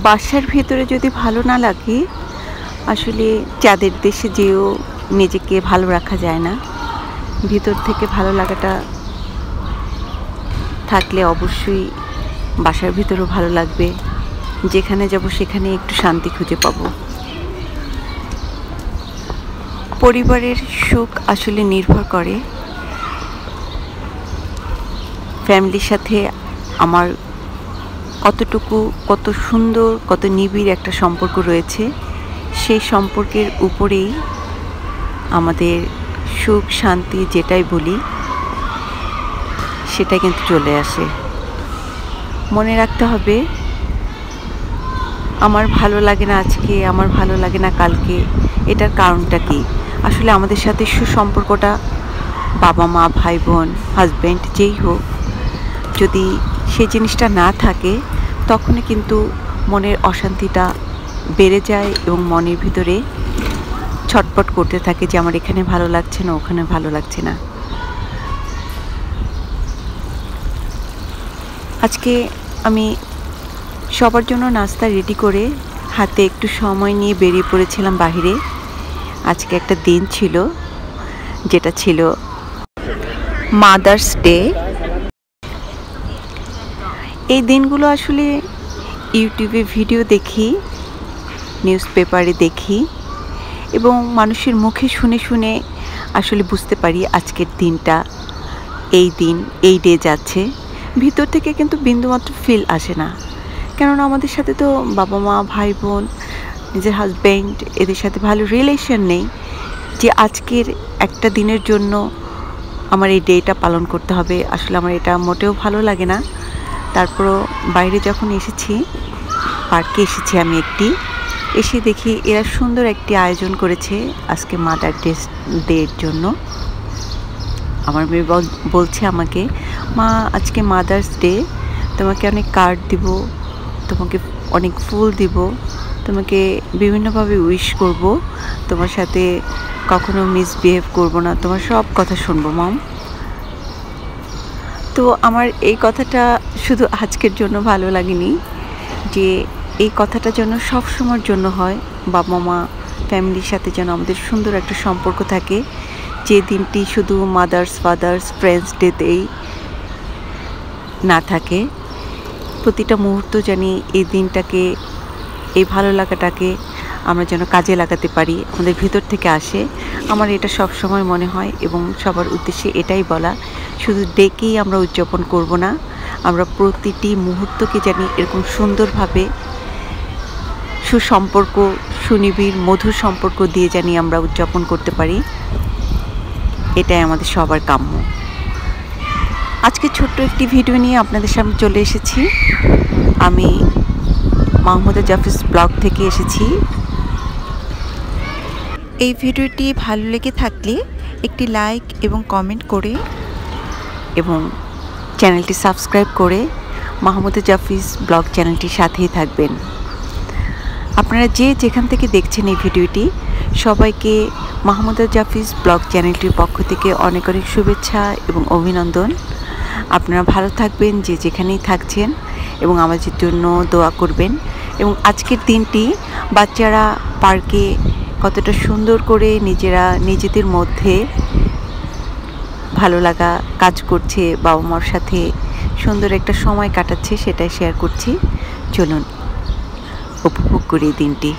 বাসার ভেতরে যদি ভালো না লাগে, আসলে চাঁদের দেশে যেও নিজেকে ভালো রাখা যায় না। ভিতর থেকে ভালো লাগাটা থাকলে অবশ্যই বাসার ভিতরেও ভালো লাগবে। যেখানে যাব সেখানে একটু শান্তি খুঁজে পাবো। পরিবারের সুখ আসলে নির্ভর করে ফ্যামিলির সাথে আমার কত সুন্দর, কত নিবিড় একটা সম্পর্ক রয়েছে। সেই সম্পর্কের উপরেই আমাদের সুখ শান্তি যেটাই বলি সেটা কিন্তু চলে আসে। মনে রাখতে হবে, আমার ভালো লাগে না আজকে, আমার ভালো লাগে না কালকে, এটার কারণটা কি? আসলে আমাদের সাথে সুসম্পর্কটা বাবা মা ভাই বোন হাজব্যান্ড যেই হোক, যদি সেই জিনিসটা না থাকে তখনই কিন্তু মনের অশান্তিটা বেড়ে যায় এবং মনের ভিতরে ছটপট করতে থাকে যে আমার এখানে ভালো লাগছে না, ওখানে ভালো লাগছে না। আজকে আমি সবার জন্য নাস্তা রেডি করে হাতে একটু সময় নিয়ে বেরিয়ে পড়েছিলাম বাহিরে। আজকে একটা দিন ছিল, যেটা ছিল মাদার্স ডে। এই দিনগুলো আসলে ইউটিউবে ভিডিও দেখি, নিউজ পেপারে দেখি এবং মানুষের মুখে শুনে শুনে আসলে বুঝতে পারি আজকের দিনটা এই দিন, এই ডে যাচ্ছে। ভিতর থেকে কিন্তু বিন্দুমাত্র ফিল আসে না, কেননা আমাদের সাথে তো বাবা মা ভাই বোন নিজের হাজব্যান্ড এদের সাথে ভালো রিলেশন নেই যে আজকের একটা দিনের জন্য আমার এই ডেটা পালন করতে হবে। আসলে আমার এটা মোটেও ভালো লাগে না। তারপরও বাইরে যখন এসেছি, পার্কে এসেছি আমি এসে দেখি এরা সুন্দর একটি আয়োজন করেছে আজকে মাদার ডের জন্য। আমার মেয়ে বলছে আমাকে, মা আজকে মাদার্স ডে, তোমাকে অনেক কার্ড দিব, তোমাকে অনেক ফুল দিব, তোমাকে বিভিন্নভাবে উইশ করব, তোমার সাথে কখনো মিসবিহেভ করব না, তোমার সব কথা শুনবো মাম। তো আমার এই কথাটা শুধু আজকের জন্য ভালো লাগেনি, যে এই কথাটা যেন সব সময়ের জন্য হয়। বাবা মা ফ্যামিলির সাথে যেন আমাদের সুন্দর একটা সম্পর্ক থাকে, যে দিনটি শুধু মাদার্স ফাদার্স ফ্রেন্ডস ডেতেই না থাকে। প্রতিটা মুহূর্ত জানি এই দিনটাকে, এই ভালো লাগাটাকে আমরা যেন কাজে লাগাতে পারি, আমাদের ভিতর থেকে আসে। আমার এটা সব সময় মনে হয় এবং সবার উদ্দেশ্যে এটাই বলা, শুধু ডেকেই আমরা উদযাপন করব না, আমরা প্রতিটি মুহূর্তকে জানি এরকম সুন্দরভাবে সুসম্পর্ক, সুনিবিড় মধুর সম্পর্ক দিয়ে জানি আমরা উদযাপন করতে পারি। এটাই আমাদের সবার কাম্য। আজকে ছোট্ট একটি ভিডিও নিয়ে আপনাদের সামনে চলে এসেছি। আমি মাহমুদা জাফিস ব্লগ থেকে এসেছি। এই ভিডিওটি ভালো লেগে থাকলে একটি লাইক এবং কমেন্ট করে এবং চ্যানেলটি সাবস্ক্রাইব করে মাহমুদা জাফিস ব্লগ চ্যানেলটির সাথেই থাকবেন। আপনারা যে যেখান থেকে দেখছেন এই ভিডিওটি, সবাইকে মাহমুদা জাফিস ব্লগ চ্যানেলটির পক্ষ থেকে অনেক অনেক শুভেচ্ছা এবং অভিনন্দন। আপনারা ভালো থাকবেন যে যেখানেই থাকছেন এবং আমাদের জন্য দোয়া করবেন। এবং আজকের দিনটি বাচ্চারা পার্কে কতটা সুন্দর করে নিজেরা নিজেদের মধ্যে ভালো লাগা কাজ করছে, বাবা মার সাথে সুন্দর একটা সময় কাটাচ্ছে, সেটাই শেয়ার করছি। চলুন উপভোগ করি দিনটি।